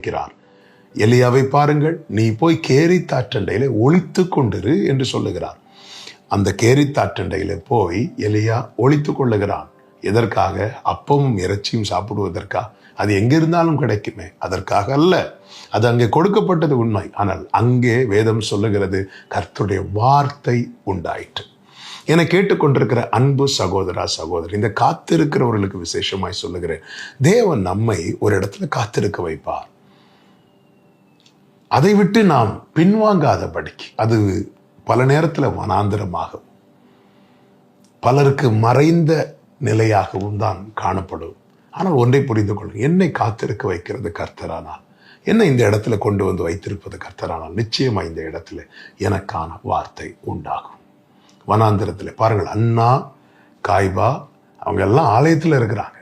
இருக்கிறார். எலியாவை பாருங்கள், நீ போய் கேரித்தாற்றண்டையிலே ஒளித்து கொண்டிரு என்று சொல்லுகிறார். அந்த கேரித்தாற்றண்டையிலே போய் எலியா ஒளித்து கொள்ளுகிறான். எதற்காக? அப்பமும் இறைச்சியும் சாப்பிடுவதற்கா? அது எங்கிருந்தாலும் கிடைக்குமே, அதற்காக அல்ல. அது அங்கே கொடுக்கப்பட்டது உண்மை. ஆனால் அங்கே வேதம் சொல்லுகிறது, கர்த்தருடைய வார்த்தை உண்டாயிற்று. என கேட்டுக்கொண்டிருக்கிற அன்பு சகோதரா சகோதரி, இந்த காத்திருக்கிறவர்களுக்கு விசேஷமாய் சொல்லுகிறேன், தேவன் நம்மை ஒரு இடத்துல காத்திருக்க வைப்பார். அதை விட்டு நாம் பின்வாங்காதபடிக்கு, அது பல நேரத்தில் வனாந்திரமாகவும் பலருக்கு மறைந்த நிலையாகவும் தான் காணப்படும். ஆனால் ஒன்றை புரிந்து கொள்ளுங்கள், என்னை காத்திருக்க வைக்கிறது கர்த்தரானால், என்னை இந்த இடத்துல கொண்டு வந்து வைத்திருப்பது கர்த்தரானால், நிச்சயமா இந்த இடத்துல எனக்கான வார்த்தை உண்டாகும். வனாந்திரத்தில் பாருங்கள், அன்னா காய்பா அவங்க எல்லாம் ஆலயத்தில் இருக்கிறாங்க.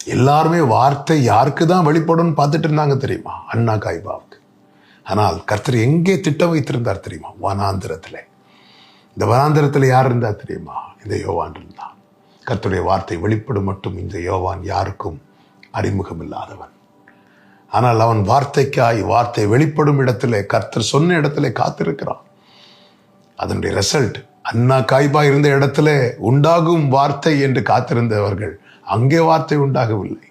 எல்லாருமே வார்த்தை யாருக்கு தான் வெளிப்படும் பார்த்துட்டு இருந்தாங்க தெரியுமா? அண்ணா காய்பாவுக்கு. ஆனால் கர்த்தர் எங்கே திட்டம் வைத்திருந்தார் தெரியுமா? வனாந்திரத்தில். இந்த வனாந்திரத்தில் யார் இருந்தா தெரியுமா? இந்த யோவான் இருந்தான். கர்த்தருடைய வார்த்தை வெளிப்படும் மட்டும் இந்த யோவான் யாருக்கும் அறிமுகம் இல்லாதவன். ஆனால் அவன் வார்த்தைக்காய், வார்த்தை வெளிப்படும் இடத்துல, கர்த்தர் சொன்ன இடத்துல காத்திருக்கிறான். அதனுடைய ரிசல்ட், அண்ணா காய்பா இருந்த இடத்துல உண்டாகும் வார்த்தை என்று காத்திருந்தவர்கள், அங்கே வார்த்தை உண்டாகவில்லை.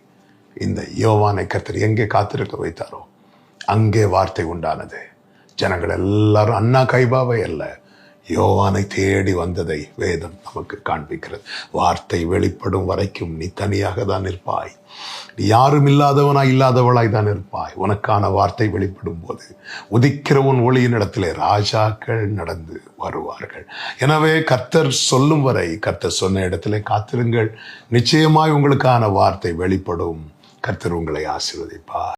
இந்த யோவானை கர்த்தர் எங்கே காத்திருக்க வைத்தாரோ அங்கே வார்த்தை உண்டானது. ஜனங்கள் எல்லாரும் அண்ணா காய்பாவை அல்ல, யோவானை தேடி வந்ததை வேதம் நமக்கு காண்பிக்கிறது. வார்த்தை வெளிப்படும் வரைக்கும் நீ தனியாக தான் இருப்பாய். நீ யாரும் இல்லாதவனாய் இல்லாதவளாய் தான் இருப்பாய். உனக்கான வார்த்தை வெளிப்படும் போது உதிக்கிற உன் ஒளியின் இடத்திலே ராஜாக்கள் நடந்து வருவார்கள். எனவே கர்த்தர் சொல்லும் வரை, கர்த்தர் சொன்ன இடத்திலே காத்திருங்கள். நிச்சயமாய் உங்களுக்கான வார்த்தை வெளிப்படும். கர்த்தர் உங்களை ஆசீர்வதிப்பார்.